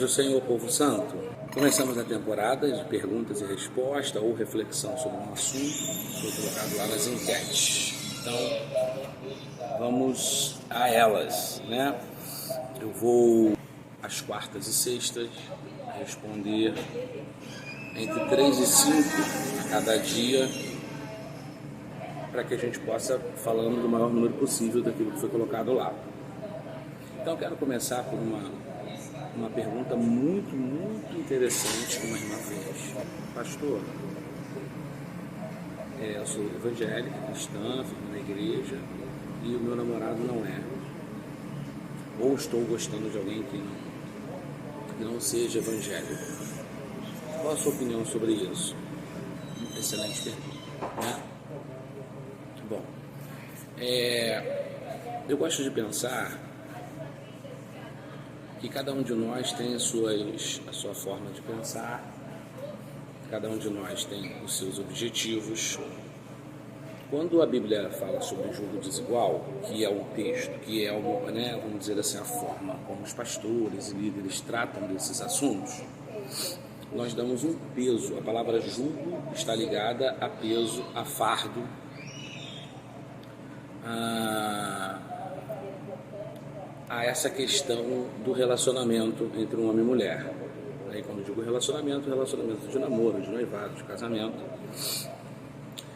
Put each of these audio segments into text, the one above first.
do Senhor, povo santo. Começamos a temporada de perguntas e respostas ou reflexão sobre um assunto que foi colocado lá nas enquetes. Então, vamos a elas, né? Eu vou às quartas e sextas responder entre 3 e 5 a cada dia, para que a gente possa falando do maior número possível daquilo que foi colocado lá. Então, eu quero começar por uma pergunta muito interessante que uma irmã fez. Pastor, eu sou evangélica, cristã, fico na igreja e o meu namorado não é. Ou estou gostando de alguém que não seja evangélico. Qual a sua opinião sobre isso? Excelente pergunta, né? Bom, eu gosto de pensar que cada um de nós tem a sua forma de pensar, cada um de nós tem os seus objetivos. Quando a Bíblia fala sobre julgo desigual, que é o texto, que é vamos dizer assim, a forma como os pastores e líderes tratam desses assuntos, nós damos um peso. A palavra julgo está ligada a peso, a fardo, a essa questão do relacionamento entre um homem e mulher. Aí, quando eu digo relacionamento de namoro, de noivado, de casamento.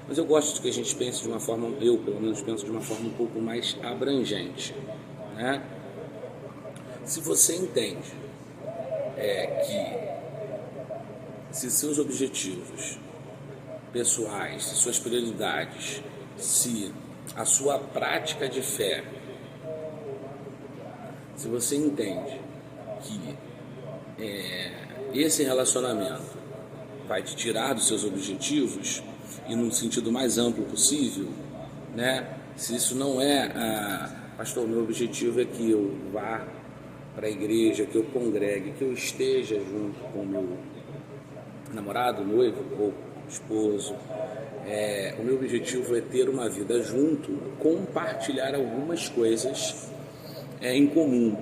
Mas eu gosto de que a gente pense de uma forma, eu pelo menos penso de uma forma um pouco mais abrangente, né? Se você entende que se seus objetivos pessoais, se suas prioridades, se a sua prática de fé, se você entende que esse relacionamento vai te tirar dos seus objetivos e no sentido mais amplo possível, né? Se isso não pastor, meu objetivo é que eu vá para a igreja, que eu congregue, que eu esteja junto com o meu namorado, noivo ou esposo. O meu objetivo é ter uma vida junto, compartilhar algumas coisas em comum.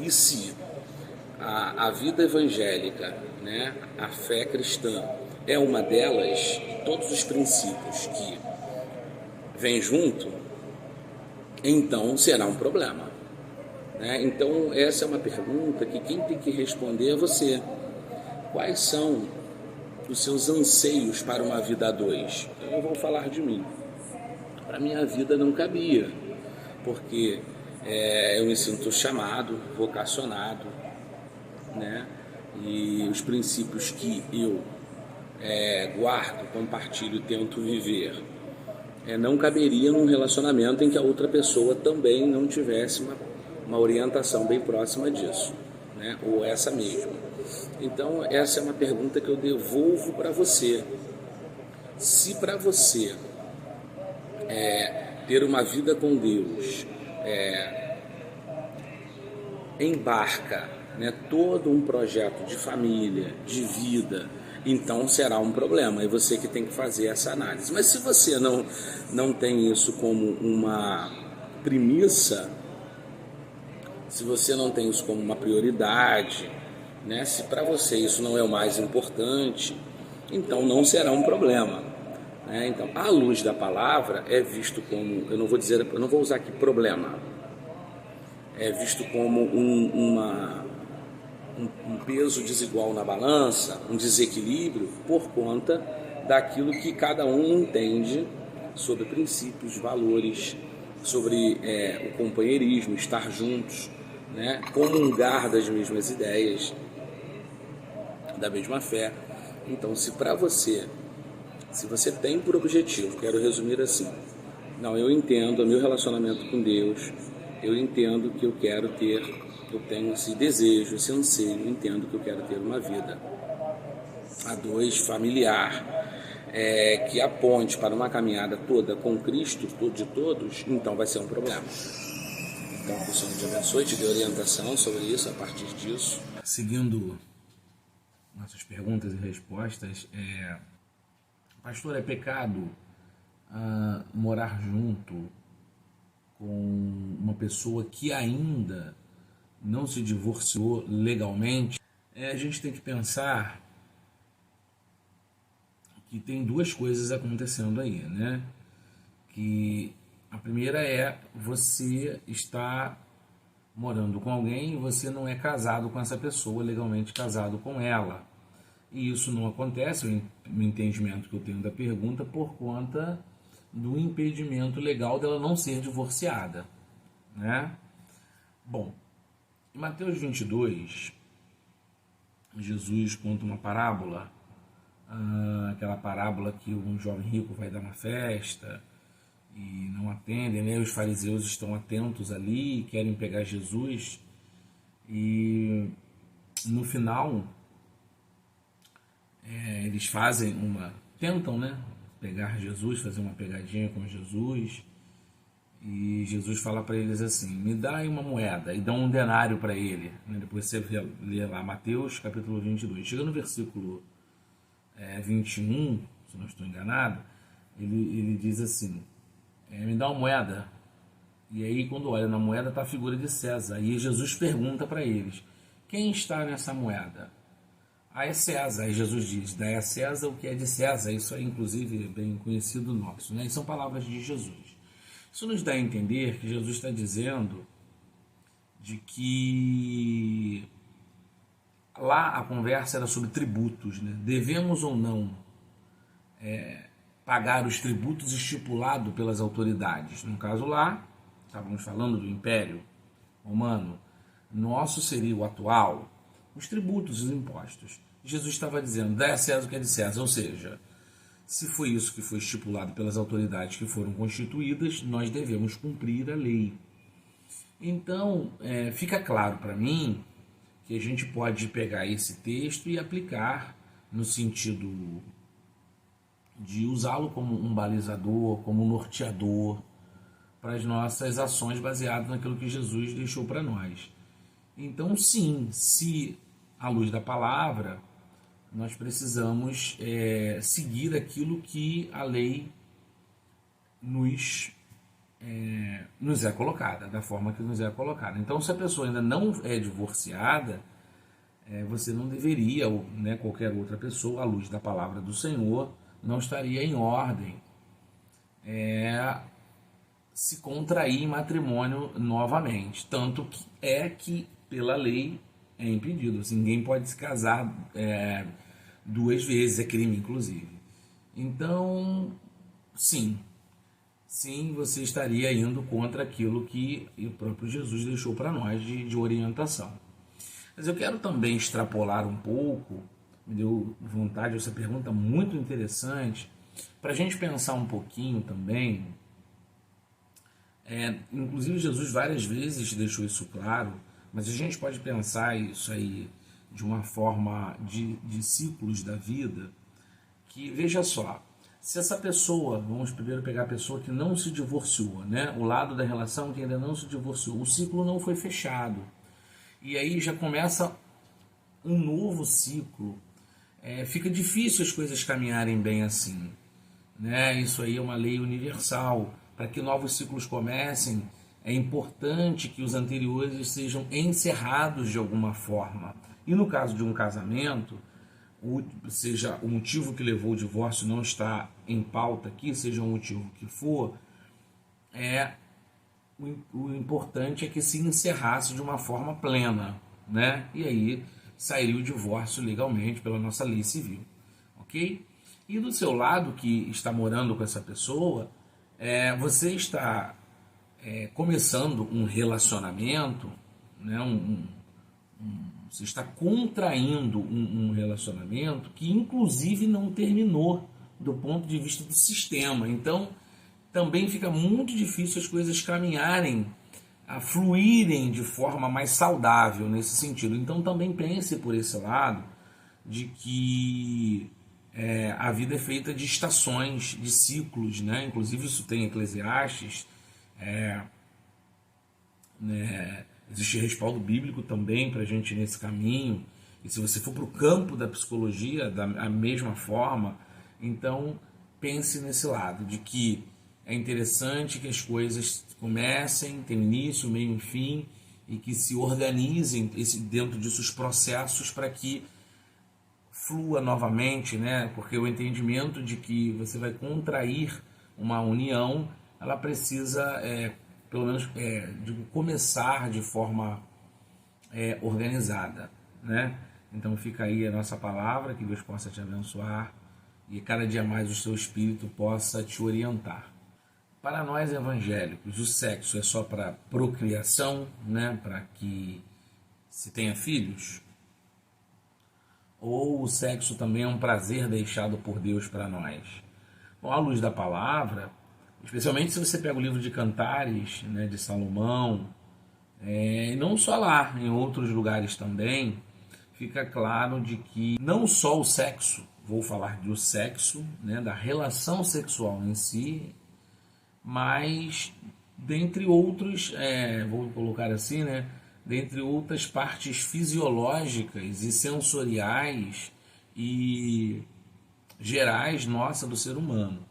E se a vida evangélica, né, a fé cristã é uma delas, todos os princípios que vêm junto, então será um problema, né? Então essa é uma pergunta que quem tem que responder é você. Quais são os seus anseios para uma vida a dois? Eu não vou falar de mim. Para minha vida não cabia, porque eu me sinto chamado, vocacionado, né? E os princípios que eu guardo, compartilho, tento viver, não caberia num relacionamento em que a outra pessoa também não tivesse uma orientação bem próxima disso, né? Ou essa mesma. Então essa é uma pergunta que eu devolvo para você. Se para você ter uma vida com Deus embarca, né, todo um projeto de família, de vida, então será um problema, é você que tem que fazer essa análise. Mas se você não tem isso como uma premissa, se você não tem isso como uma prioridade, né, se para você isso não é o mais importante, então não será um problema, né? Então, à luz da palavra, é visto como, eu não vou usar aqui problema, é visto como um peso desigual na balança, um desequilíbrio por conta daquilo que cada um entende sobre princípios, valores, sobre o companheirismo, estar juntos, né? Comungar das mesmas ideias, da mesma fé. Então, se você tem por objetivo, quero resumir assim, eu entendo o meu relacionamento com Deus, eu entendo que eu tenho esse desejo, esse anseio, entendo que eu quero ter uma vida a dois, familiar, que aponte para uma caminhada toda com Cristo, de todos, então vai ser um problema. Então, que o Senhor te abençoe, te dê orientação sobre isso a partir disso. Seguindo nossas perguntas e respostas, pastor, é pecado morar junto com uma pessoa que ainda não se divorciou legalmente, a gente tem que pensar que tem duas coisas acontecendo aí, né? Que a primeira é você está morando com alguém e você não é casado com essa pessoa, legalmente casado com ela. E isso não acontece, o entendimento que eu tenho da pergunta, por conta do impedimento legal dela não ser divorciada, né? Bom, em Mateus 22, Jesus conta uma parábola, aquela parábola que um jovem rico vai dar uma festa e não atendem, né? Os fariseus estão atentos ali, querem pegar Jesus, e no final eles tentam, né, pegar Jesus, fazer uma pegadinha com Jesus, e Jesus fala para eles assim: me dá aí uma moeda, e dão um denário para ele, né? Depois você lê lá Mateus capítulo 22, chega no versículo 21, se não estou enganado, ele diz assim: me dá uma moeda. E aí, quando olha na moeda, está a figura de César. E Jesus pergunta para eles: quem está nessa moeda? Ah, é César. Aí Jesus diz: dá a César o que é de César. Isso é, inclusive, bem conhecido nosso, né? E são palavras de Jesus. Isso nos dá a entender que Jesus está dizendo de que lá a conversa era sobre tributos, né? Devemos ou não pagar os tributos estipulados pelas autoridades. No caso lá, estávamos falando do Império Romano, nosso seria o atual, os tributos, os impostos. Jesus estava dizendo: dá a César o que é de César, ou seja, se foi isso que foi estipulado pelas autoridades que foram constituídas, nós devemos cumprir a lei. Então, fica claro para mim que a gente pode pegar esse texto e aplicar no sentido de usá-lo como um balizador, como um norteador para as nossas ações baseadas naquilo que Jesus deixou para nós. Então, sim, se à luz da palavra, nós precisamos seguir aquilo que a lei nos é colocada, da forma que nos é colocada. Então, se a pessoa ainda não é divorciada, você não deveria, ou qualquer outra pessoa, à luz da palavra do Senhor, não estaria em ordem se contrair em matrimônio novamente. Tanto que pela lei é impedido. Assim, ninguém pode se casar duas vezes, é crime, inclusive. Então, sim, você estaria indo contra aquilo que o próprio Jesus deixou para nós de orientação. Mas eu quero também extrapolar um pouco, me deu vontade, essa pergunta muito interessante, para a gente pensar um pouquinho também. Inclusive Jesus várias vezes deixou isso claro, mas a gente pode pensar isso aí de uma forma de ciclos da vida, que, veja só, se essa pessoa, vamos primeiro pegar a pessoa que não se divorciou, né? O lado da relação que ainda não se divorciou, o ciclo não foi fechado. E aí já começa um novo ciclo. Fica difícil as coisas caminharem bem assim, né? Isso aí é uma lei universal. Para que novos ciclos comecem, é importante que os anteriores sejam encerrados de alguma forma. E no caso de um casamento, seja o motivo que levou o divórcio não está em pauta aqui, seja o motivo que for, o importante é que se encerrasse de uma forma plena, né? E aí sairia o divórcio legalmente pela nossa lei civil, ok? E do seu lado, que está morando com essa pessoa, você está começando um relacionamento, né? Você está contraindo um relacionamento que inclusive não terminou do ponto de vista do sistema. Então também fica muito difícil as coisas caminharem, a fluírem de forma mais saudável nesse sentido. Então também pense por esse lado de que a vida é feita de estações, de ciclos, né? Inclusive isso tem em Eclesiastes, existe respaldo bíblico também para a gente ir nesse caminho. E se você for para o campo da psicologia, da mesma forma, então pense nesse lado, de que é interessante que as coisas comecem, tenham início, meio e fim, e que se organizem dentro disso os processos para que flua novamente, né? Porque o entendimento de que você vai contrair uma união, ela precisa, pelo menos, de começar de forma organizada, né? Então fica aí a nossa palavra, que Deus possa te abençoar e cada dia mais o seu espírito possa te orientar. Para nós evangélicos, o sexo é só para procriação, né? Para que se tenha filhos? Ou o sexo também é um prazer deixado por Deus para nós? Bom, à luz da palavra, especialmente se você pega o livro de Cantares, né, de Salomão, e não só lá, em outros lugares também, fica claro de que não só o sexo, vou falar do sexo, né, da relação sexual em si, mas dentre outros, vou colocar assim, né, dentre outras partes fisiológicas e sensoriais e gerais nossa do ser humano,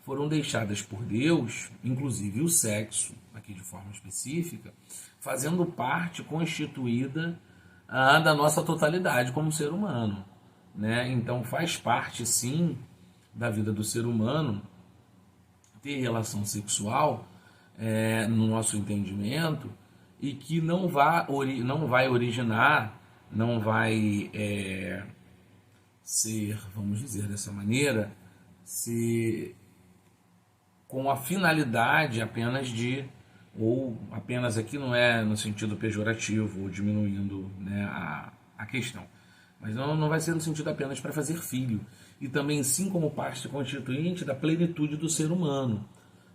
foram deixadas por Deus, inclusive o sexo, aqui de forma específica, fazendo parte constituída da nossa totalidade como ser humano, né? Então faz parte sim da vida do ser humano ter relação sexual, no nosso entendimento, e que não vai originar, não vai ser, vamos dizer dessa maneira, se com a finalidade apenas de, ou apenas aqui não é no sentido pejorativo ou diminuindo, né, a questão, mas não vai ser no sentido apenas para fazer filho, e também sim como parte constituinte da plenitude do ser humano,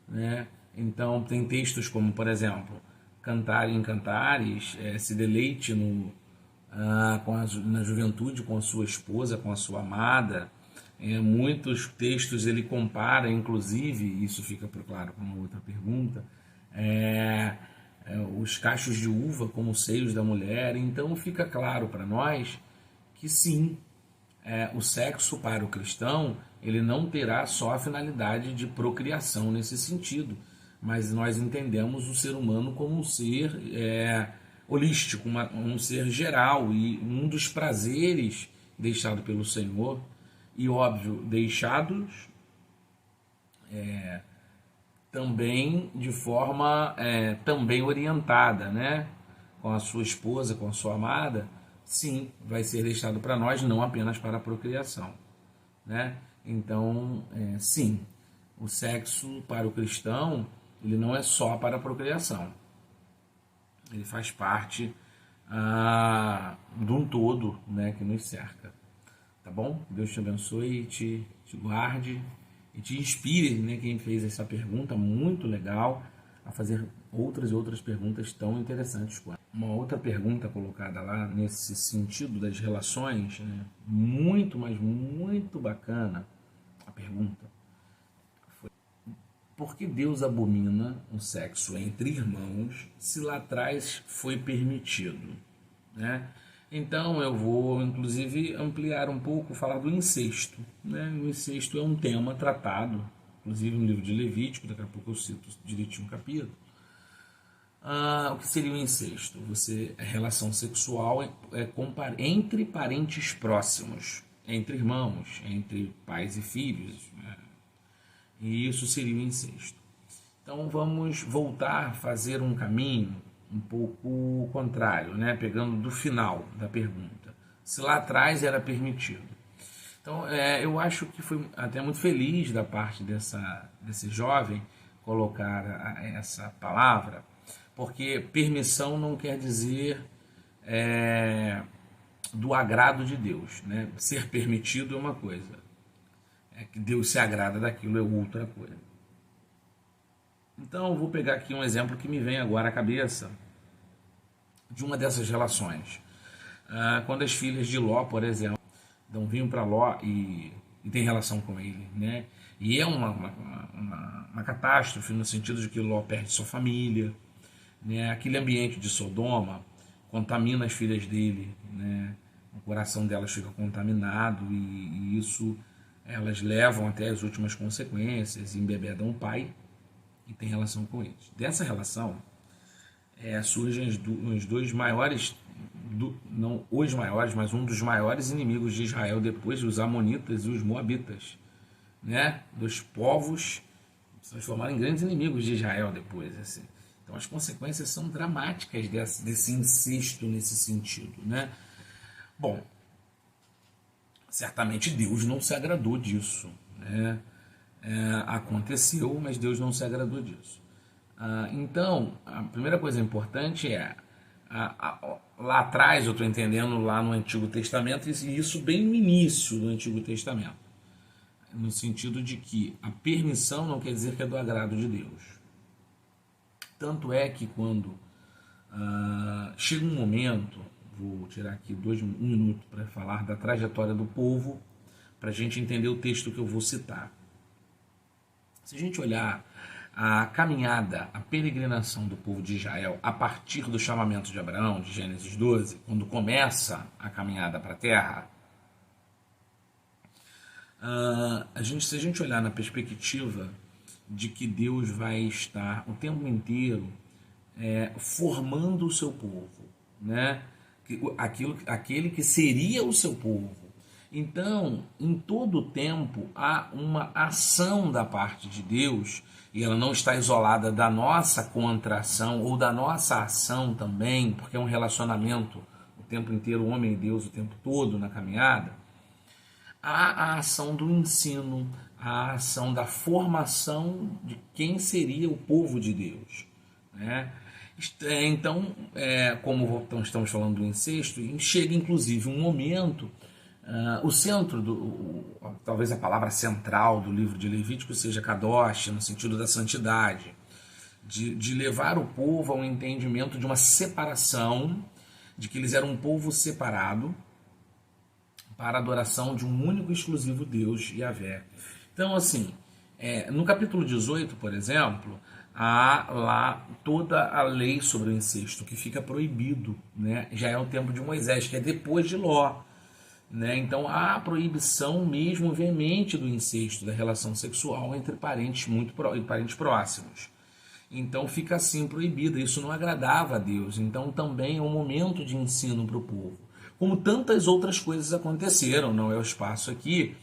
né? Então tem textos como, por exemplo, Cantar em Cantares, se deleite na juventude com a sua esposa, com a sua amada. Muitos textos ele compara, inclusive, isso fica claro com uma outra pergunta, os cachos de uva como os seios da mulher. Então fica claro para nós que sim, o sexo para o cristão ele não terá só a finalidade de procriação nesse sentido, mas nós entendemos o ser humano como um ser holístico, um ser geral, e um dos prazeres deixado pelo Senhor, e óbvio, deixados também de forma também orientada, né? Com a sua esposa, com a sua amada, sim, vai ser deixado para nós, não apenas para a procriação, né? Então, sim, o sexo para o cristão, ele não é só para a procriação, ele faz parte de um todo, né, que nos cerca, tá bom? Deus te abençoe, te guarde e te inspire, né, quem fez essa pergunta muito legal, a fazer outras e outras perguntas tão interessantes quanto. Uma outra pergunta colocada lá nesse sentido das relações, né, muito, mas muito bacana, a pergunta foi: por que Deus abomina o sexo entre irmãos se lá atrás foi permitido, né? Então eu vou inclusive ampliar um pouco, falar do incesto, né? O incesto é um tema tratado, inclusive no livro de Levítico, daqui a pouco eu cito direitinho um capítulo. O que seria o incesto? A relação sexual entre parentes próximos, entre irmãos, entre pais e filhos, né? E isso seria o incesto. Então vamos voltar a fazer um caminho um pouco contrário, né? Pegando do final da pergunta, se lá atrás era permitido. Então eu acho que foi até muito feliz da parte desse jovem colocar essa palavra, porque permissão não quer dizer do agrado de Deus, né? Ser permitido é uma coisa, que Deus se agrada daquilo é outra coisa. Então eu vou pegar aqui um exemplo que me vem agora à cabeça de uma dessas relações. Quando as filhas de Ló, por exemplo, dão vinho para Ló e tem relação com ele, né? E é uma catástrofe no sentido de que Ló perde sua família, né? Aquele ambiente de Sodoma contamina as filhas dele, né? O coração delas fica contaminado e isso elas levam até as últimas consequências, embebedam o pai e tem relação com eles. Dessa relação, surgem os dois maiores, não os maiores, mas um dos maiores inimigos de Israel depois, os amonitas e os moabitas, né? Dos povos se transformaram em grandes inimigos de Israel depois, assim. Então as consequências são dramáticas desse incesto nesse sentido, né? Bom, certamente Deus não se agradou disso, né? Aconteceu, mas Deus não se agradou disso. Então, a primeira coisa importante é, lá atrás, eu estou entendendo lá no Antigo Testamento, e isso bem no início do Antigo Testamento, no sentido de que a permissão não quer dizer que é do agrado de Deus. Tanto é que quando chega um momento, vou tirar aqui um minuto para falar da trajetória do povo, para a gente entender o texto que eu vou citar. Se a gente olhar a caminhada, a peregrinação do povo de Israel a partir do chamamento de Abraão, de Gênesis 12, quando começa a caminhada para a terra, se a gente olhar na perspectiva de que Deus vai estar o tempo inteiro formando o seu povo, né? Aquele que seria o seu povo. Então, em todo o tempo, há uma ação da parte de Deus, e ela não está isolada da nossa contração ou da nossa ação também, porque é um relacionamento o tempo inteiro, o homem e Deus o tempo todo na caminhada. Há a ação do ensino, a ação da formação de quem seria o povo de Deus, né? Então, como estamos falando do incesto, chega inclusive um momento, o centro, talvez a palavra central do livro de Levítico seja Kadosh, no sentido da santidade, de levar o povo ao entendimento de uma separação, de que eles eram um povo separado para a adoração de um único e exclusivo Deus, Yahvé. Então, assim, no capítulo 18, por exemplo, há lá toda a lei sobre o incesto, que fica proibido, né? Já é o tempo de Moisés, que é depois de Ló, né? Então há a proibição mesmo veemente do incesto, da relação sexual entre parentes parentes próximos. Então fica assim proibida, isso não agradava a Deus. Então também é um momento de ensino para o povo. Como tantas outras coisas aconteceram, não é o espaço aqui,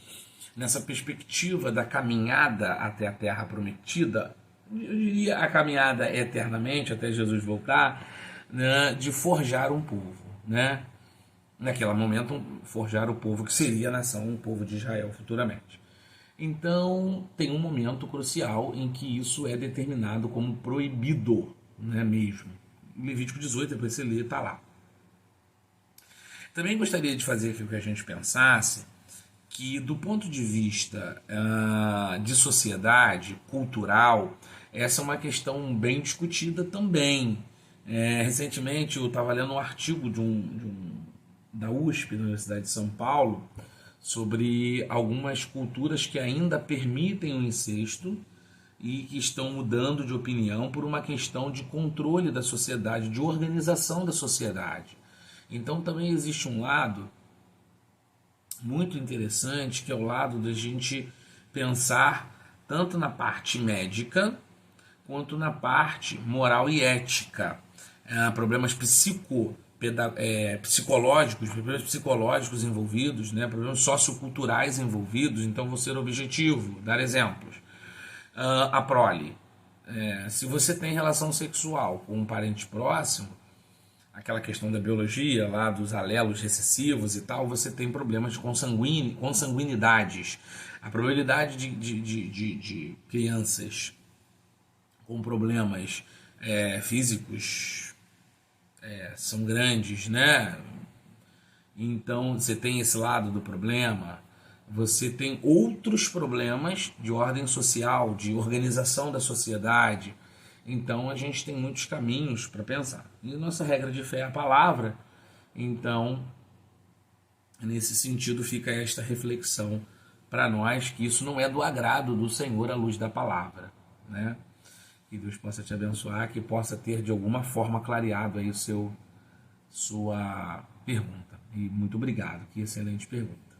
nessa perspectiva da caminhada até a terra prometida, eu diria a caminhada eternamente, até Jesus voltar, né, de forjar um povo, né? Naquele momento, forjar o povo que seria a nação, o povo de Israel futuramente. Então, tem um momento crucial em que isso é determinado como proibido, né, mesmo. Levítico 18, depois você lê, está lá. Também gostaria de fazer aqui que a gente pensasse que, do ponto de vista de sociedade, cultural, essa é uma questão bem discutida também. Recentemente eu estava lendo um artigo da USP, da Universidade de São Paulo, sobre algumas culturas que ainda permitem o incesto e que estão mudando de opinião por uma questão de controle da sociedade, de organização da sociedade. Então também existe um lado muito interessante, que é o lado da gente pensar tanto na parte médica quanto na parte moral e ética. Problemas psicológicos envolvidos, né? Problemas socioculturais envolvidos. Então vou ser objetivo, dar exemplos. A prole. Se você tem relação sexual com um parente próximo, aquela questão da biologia, lá dos alelos recessivos e tal, você tem problemas de consanguinidades. A probabilidade de crianças com problemas físicos são grandes, né? Então você tem esse lado do problema. Você tem outros problemas de ordem social, de organização da sociedade. Então a gente tem muitos caminhos para pensar. E nossa regra de fé é a palavra. Então, nesse sentido, fica esta reflexão para nós, que isso não é do agrado do Senhor à luz da palavra, né? Que Deus possa te abençoar, que possa ter de alguma forma clareado aí sua pergunta. E muito obrigado, que excelente pergunta.